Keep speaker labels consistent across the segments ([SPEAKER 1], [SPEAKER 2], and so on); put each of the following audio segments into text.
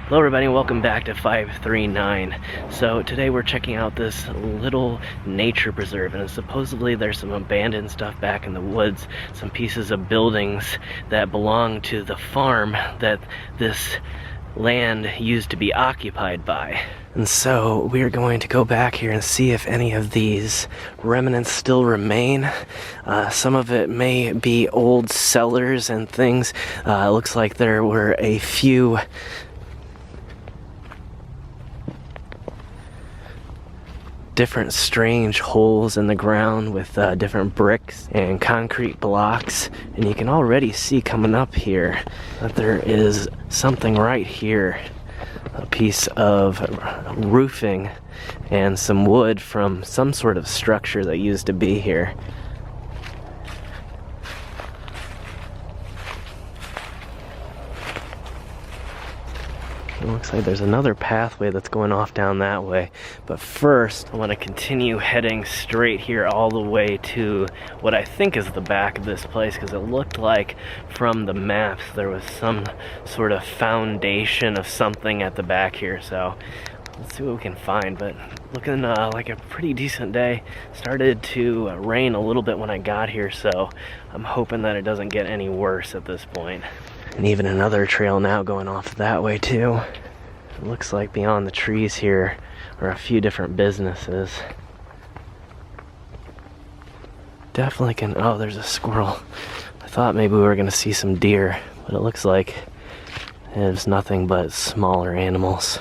[SPEAKER 1] Hello everybody and welcome back to 539. So today we're checking out this little nature preserve, and supposedly there's some abandoned stuff back in the woods, some pieces of buildings that belong to the farm that this land used to be occupied by. And so we're going to go back here and see if any of these remnants still remain. Some of it may be old cellars and things. It looks like there were a few different strange holes in the ground with different bricks and concrete blocks, and you can already see coming up here that there is something right here, a piece of roofing and some wood from some sort of structure that used to be here. It looks like there's another pathway that's going off down that way. But first, I want to continue heading straight here all the way to what I think is the back of this place, because it looked like from the maps there was some sort of foundation of something at the back here. So let's see what we can find. But looking like a pretty decent day. Started to rain a little bit when I got here, so I'm hoping that it doesn't get any worse at this point. And even another trail now going off that way too. It looks like beyond the trees here are a few different businesses. Definitely can, oh, there's a squirrel. I thought maybe we were gonna see some deer, but it looks like it's nothing but smaller animals.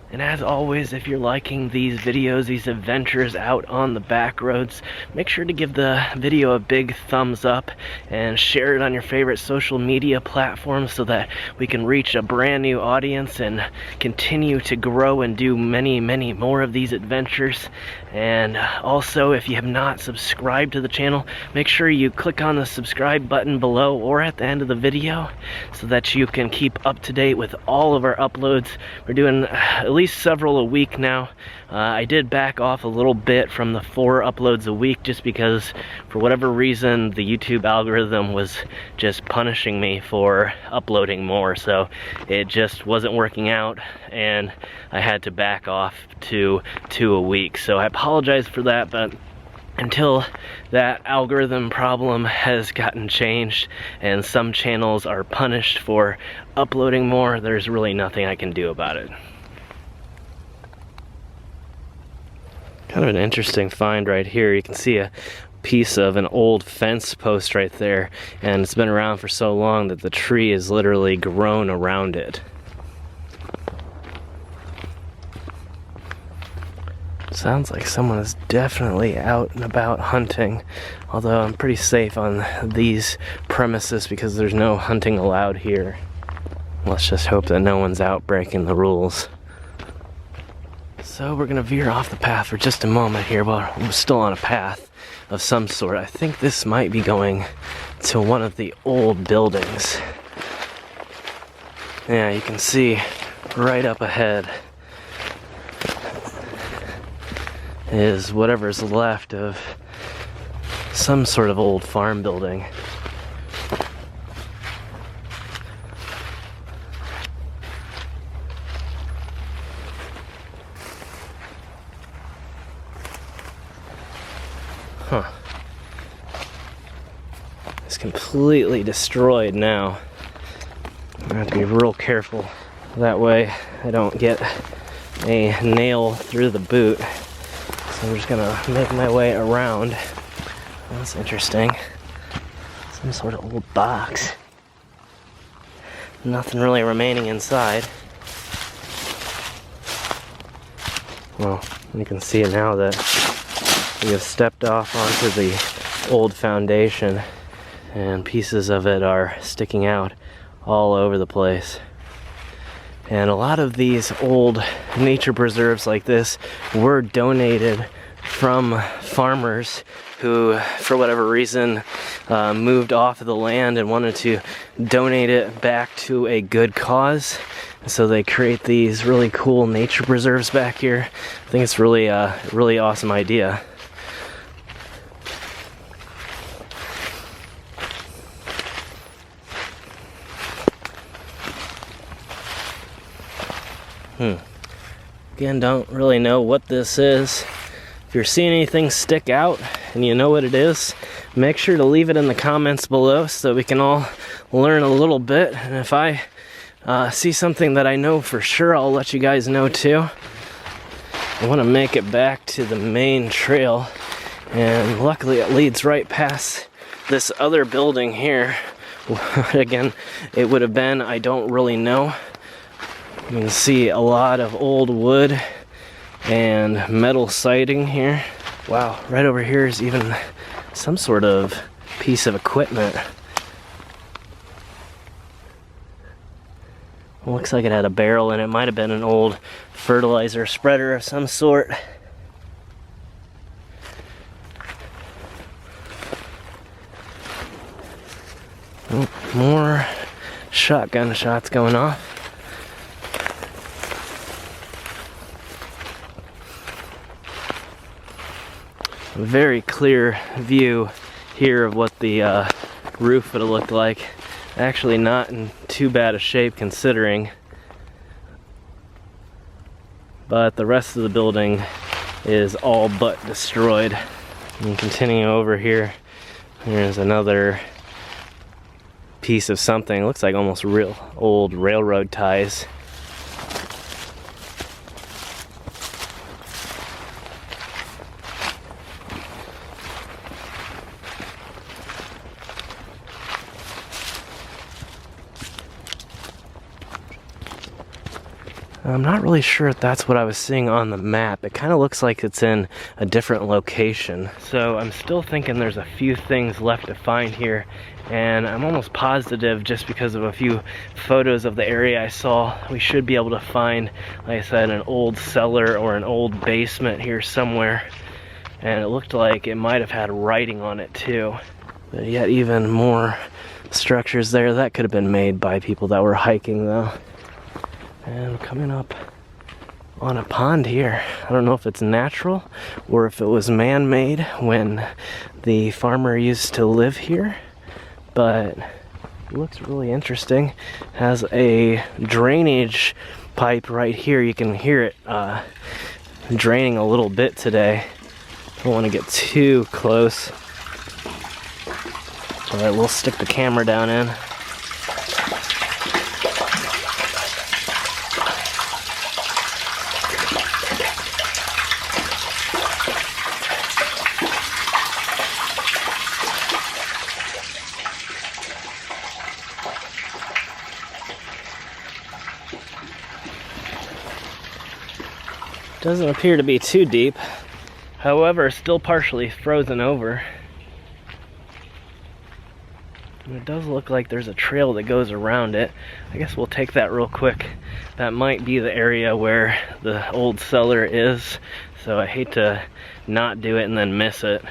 [SPEAKER 1] And as always, if you're liking these videos, these adventures out on the back roads, make sure to give the video a big thumbs up and share it on your favorite social media platforms so that we can reach a brand new audience and continue to grow and do many, many more of these adventures. And also, if you have not subscribed to the channel, make sure you click on the subscribe button below or at the end of the video so that you can keep up to date with all of our uploads. We're doing at least several a week now. I did back off a little bit from the 4 uploads a week just because for whatever reason the YouTube algorithm was just punishing me for uploading more, so it just wasn't working out and I had to back off to 2 a week. So I apologize for that, but until that algorithm problem has gotten changed and some channels are punished for uploading more, there's really nothing I can do about it. Kind of an interesting find right here. You can see a piece of an old fence post right there, and it's been around for so long that the tree is literally grown around it. Sounds like someone is definitely out and about hunting, although I'm pretty safe on these premises because there's no hunting allowed here. Let's just hope that no one's out breaking the rules. So we're gonna veer off the path for just a moment here, but we're still on a path of some sort. I think this might be going to one of the old buildings. Yeah, you can see right up ahead is whatever's left of some sort of old farm building. Huh. It's completely destroyed now. I have to be real careful. That way I don't get a nail through the boot. So I'm just gonna make my way around. That's interesting. Some sort of old box. Nothing really remaining inside. Well, you can see it now that we have stepped off onto the old foundation and pieces of it are sticking out all over the place. And a lot of these old nature preserves like this were donated from farmers who, for whatever reason, moved off of the land and wanted to donate it back to a good cause. So they create these really cool nature preserves back here. I think it's really really awesome idea. Again, don't really know what this is. If you're seeing anything stick out and you know what it is, make sure to leave it in the comments below so we can all learn a little bit. And if I see something that I know for sure, I'll let you guys know too. I want to make it back to the main trail, and luckily it leads right past this other building here. Again, it would have been, I don't really know. You can see a lot of old wood and metal siding here. Wow, right over here is even some sort of piece of equipment. Looks like it had a barrel in it. Might have been an old fertilizer spreader of some sort. Oh, more shotgun shots going off. A very clear view here of what the roof would have looked like. Actually not in too bad a shape considering, but the rest of the building is all but destroyed. And continuing over here, there's another piece of something. It looks like almost real old railroad ties. I'm not really sure if that's what I was seeing on the map. It kind of looks like it's in a different location. So I'm still thinking there's a few things left to find here, and I'm almost positive, just because of a few photos of the area I saw, we should be able to find, like I said, an old cellar or an old basement here somewhere. And it looked like it might have had writing on it too. But yet even more structures there. That could have been made by people that were hiking though. And we're coming up on a pond here. I don't know if it's natural or if it was man-made when the farmer used to live here, but it looks really interesting. Has a drainage pipe right here. You can hear it draining a little bit today. Don't want to get too close. Alright, we'll stick the camera down in. Doesn't appear to be too deep. However, still partially frozen over. And it does look like there's a trail that goes around it. I guess we'll take that real quick. That might be the area where the old cellar is, so I hate to not do it and then miss it.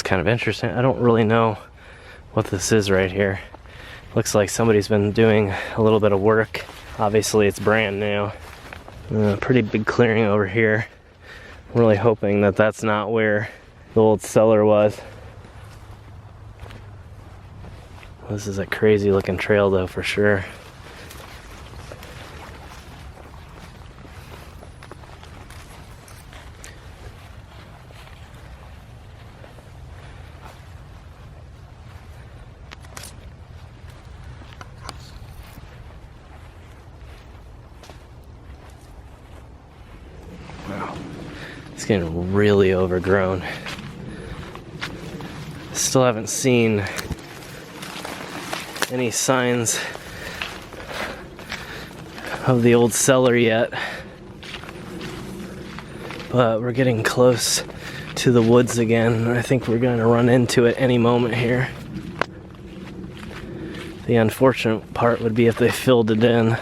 [SPEAKER 1] Kind of interesting. I don't really know what this is right here. Looks like somebody's been doing a little bit of work. Obviously it's brand new. Pretty big clearing over here. I'm really hoping that that's not where the old cellar was. This is a crazy looking trail though, for sure. Wow, it's getting really overgrown. still haven't seen any signs of the old cellar yet, but we're getting close to the woods again. I think we're going to run into it any moment here. The unfortunate part would be if they filled it in.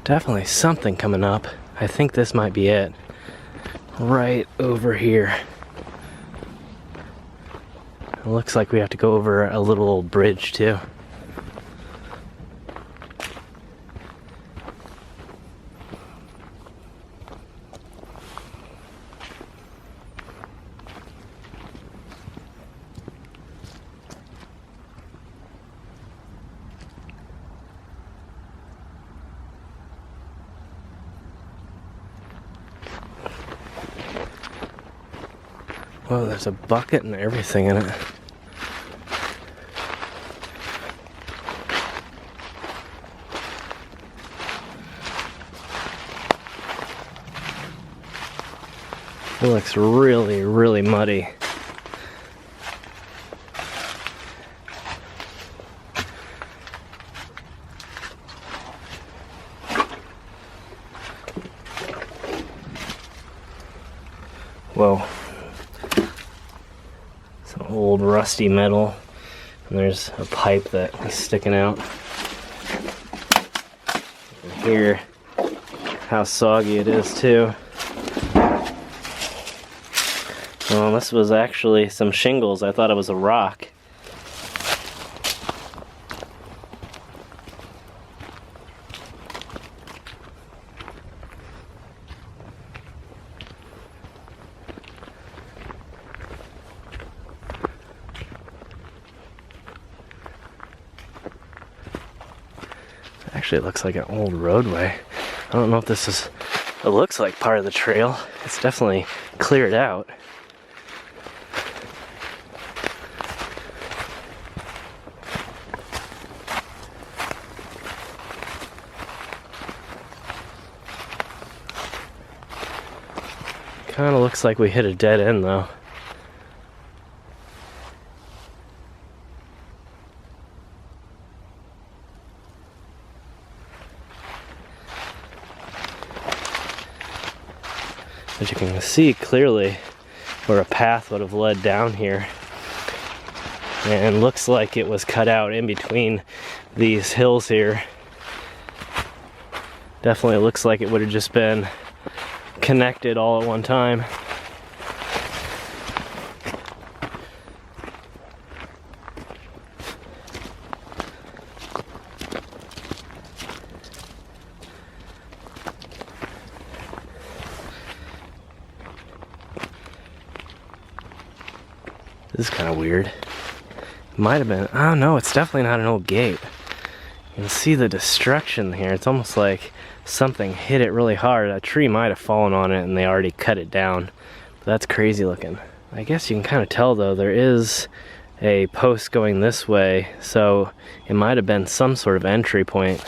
[SPEAKER 1] Definitely something coming up. I think this might be it. Right over here. It looks like we have to go over a little old bridge too. Whoa, there's a bucket and everything in it. It looks really, really muddy. Whoa. Some old rusty metal. And there's a pipe that is sticking out. You can hear how soggy it is too. Well, this was actually some shingles. I thought it was a rock. Actually, it looks like an old roadway. I don't know if this is... It looks like part of the trail. It's definitely cleared out. Kind of looks like we hit a dead end though. But you can see clearly where a path would have led down here. And looks like it was cut out in between these hills here. Definitely looks like it would have just been connected all at one time. This is kind of weird. Might have been, oh no, it's definitely not an old gate. You can see the destruction here. It's almost like something hit it really hard. A tree might have fallen on it and they already cut it down. But that's crazy looking. I guess you can kind of tell though, there is a post going this way, so it might have been some sort of entry point.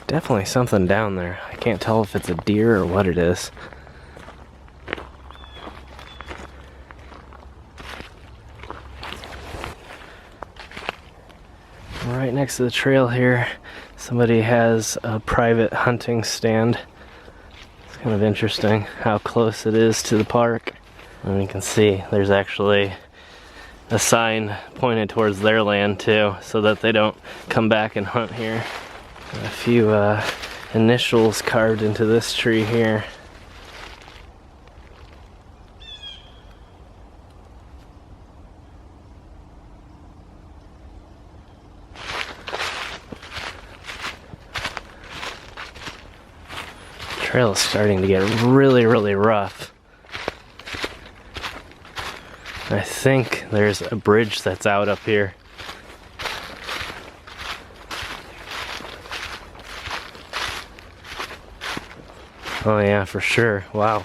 [SPEAKER 1] Definitely something down there. I can't tell if it's a deer or what it is. Right next to the trail here, somebody has a private hunting stand. It's kind of interesting how close it is to the park. And you can see there's actually a sign pointed towards their land too, so that they don't come back and hunt here. A few initials carved into this tree here. Trail is starting to get really, really rough. I think there's a bridge that's out up here. Oh yeah, for sure. Wow.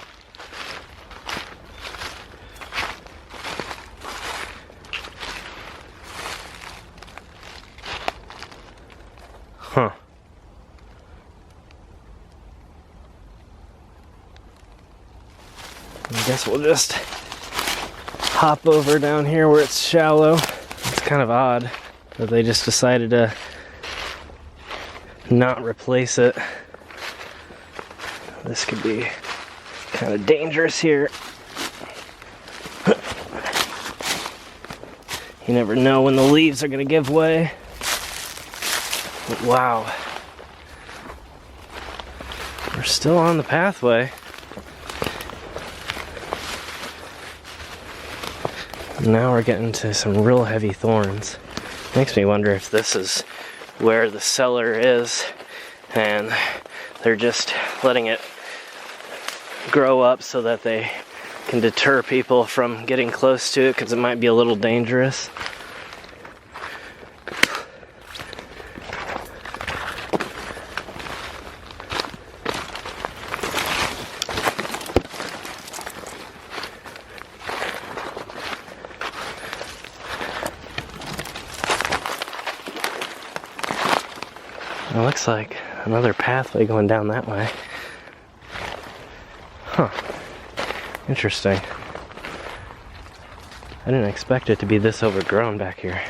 [SPEAKER 1] Huh. I guess we'll just hop over down here where it's shallow. It's kind of odd that they just decided to not replace it. This could be kind of dangerous here. You never know when the leaves are gonna give way. But wow. We're still on the pathway. Now we're getting to some real heavy thorns. Makes me wonder if this is where the cellar is and they're just letting it grow up so that they can deter people from getting close to it, because it might be a little dangerous. It looks like another pathway going down that way. Huh. Interesting. I didn't expect it to be this overgrown back here.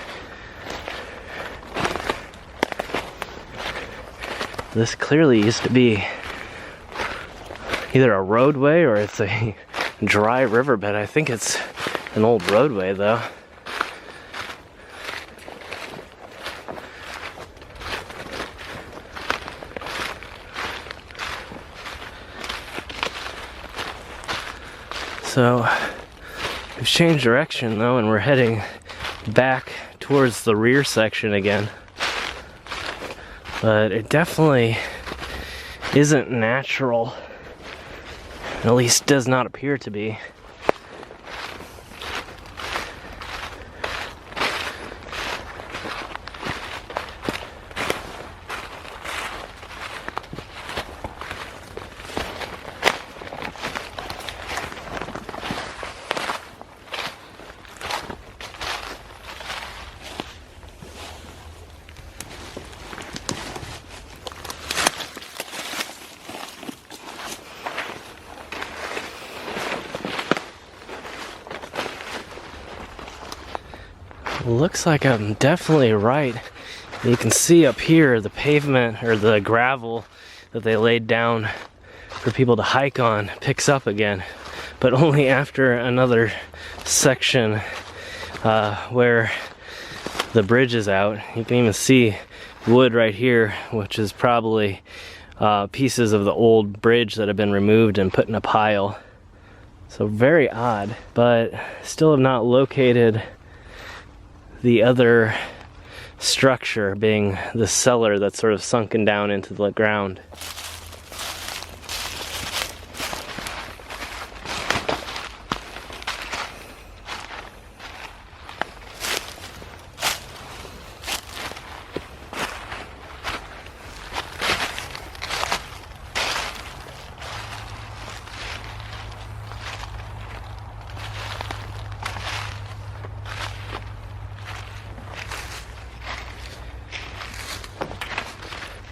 [SPEAKER 1] This clearly used to be either a roadway or it's a dry riverbed. I think it's an old roadway though. So we've changed direction though, and we're heading back towards the rear section again. But it definitely isn't natural. At least does not appear to be. Looks like I'm definitely right. You can see up here the pavement or the gravel that they laid down for people to hike on picks up again, but only after another section where the bridge is out. You can even see wood right here, which is probably pieces of the old bridge that have been removed and put in a pile. So very odd, but still have not located the other structure, being the cellar that's sort of sunken down into the ground.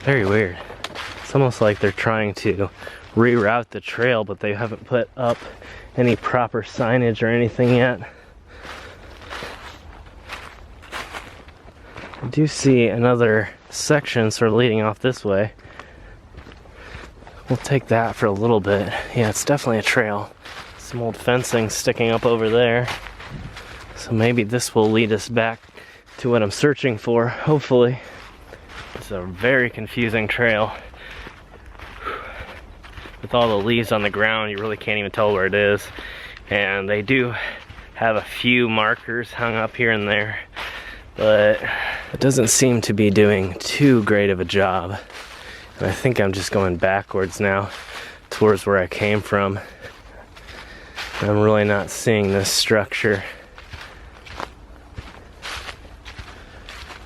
[SPEAKER 1] Very weird. It's almost like they're trying to reroute the trail, but they haven't put up any proper signage or anything yet. I do see another section sort of leading off this way. We'll take that for a little bit. Yeah, it's definitely a trail. Some old fencing sticking up over there. So maybe this will lead us back to what I'm searching for, hopefully. It's a very confusing trail. With all the leaves on the ground, you really can't even tell where it is. And they do have a few markers hung up here and there, but it doesn't seem to be doing too great of a job. And I think I'm just going backwards now towards where I came from. I'm really not seeing this structure.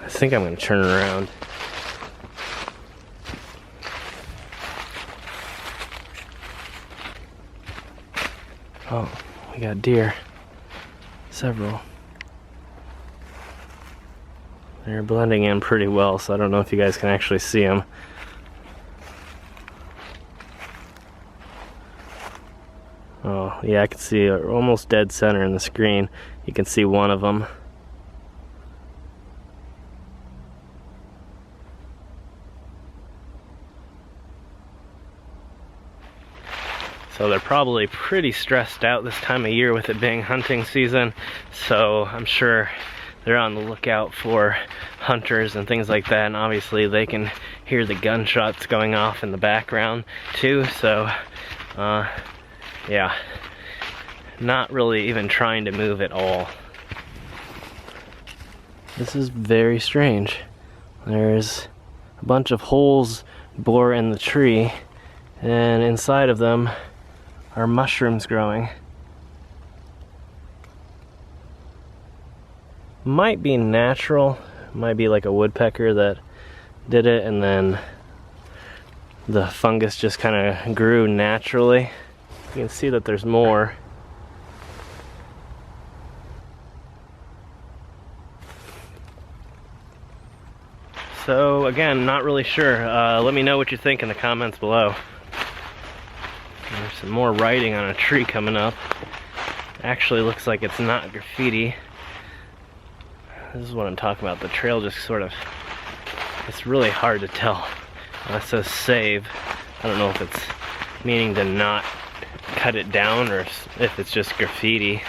[SPEAKER 1] I think I'm going to turn around. Oh, we got deer. Several. They're blending in pretty well, so I don't know if you guys can actually see them. Oh, yeah, I can see almost dead center in the screen. You can see one of them. So they're probably pretty stressed out this time of year with it being hunting season. So I'm sure they're on the lookout for hunters and things like that. And obviously they can hear the gunshots going off in the background too. So yeah, not really even trying to move at all. This is very strange. There's a bunch of holes bored in the tree, and inside of them are mushrooms growing. Might be natural, might be like a woodpecker that did it, and then the fungus just kind of grew naturally. You can see that there's more. So again, not really sure. Let me know what you think in the comments below. There's some more writing on a tree coming up. Actually looks like it's not graffiti. This is what I'm talking about. The trail just sort of, it's really hard to tell. It says save. I don't know if it's meaning to not cut it down or if it's just graffiti.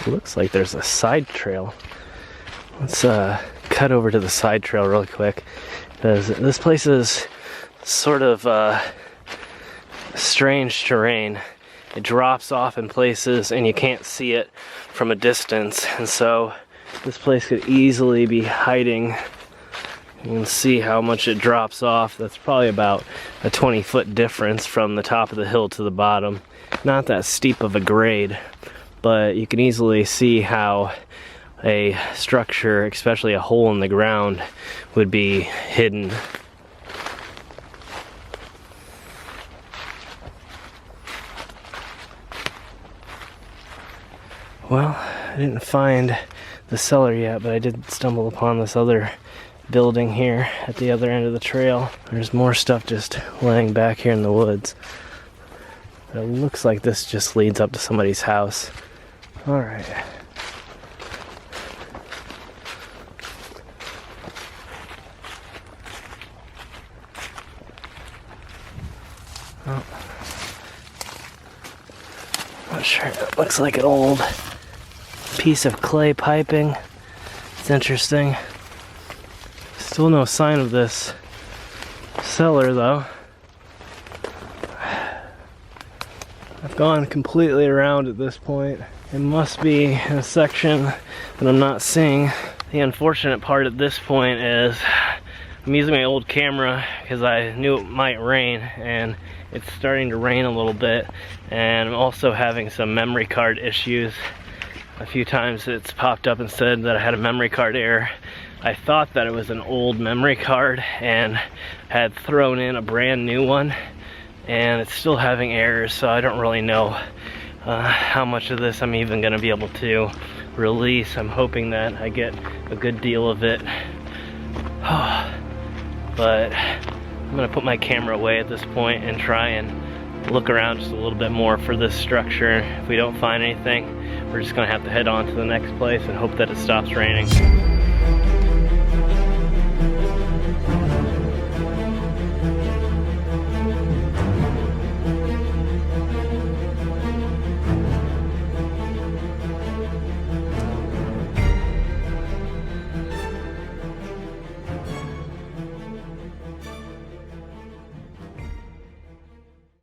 [SPEAKER 1] Looks like there's a side trail. Let's cut over to the side trail really quick, because this place is sort of strange terrain. It drops off in places and you can't see it from a distance, and so this place could easily be hiding. You can see how much it drops off. That's probably about a 20-foot difference from the top of the hill to the bottom. Not that steep of a grade, but you can easily see how a structure, especially a hole in the ground, would be hidden. Well, I didn't find the cellar yet, but I did stumble upon this other building here at the other end of the trail. There's more stuff just laying back here in the woods. It looks like this just leads up to somebody's house. Alright. Oh. Not sure. It looks like an old piece of clay piping. It's interesting. Still no sign of this cellar though. I've gone completely around at this point. It must be in a section that I'm not seeing. The unfortunate part at this point is I'm using my old camera because I knew it might rain, and it's starting to rain a little bit, and I'm also having some memory card issues. A few times it's popped up and said that I had a memory card error. I thought that it was an old memory card and had thrown in a brand new one, and it's still having errors, so I don't really know how much of this I'm even going to be able to release. I'm hoping that I get a good deal of it. But I'm going to put my camera away at this point and try and look around just a little bit more for this structure. If we don't find anything, we're just going to have to head on to the next place and hope that it stops raining.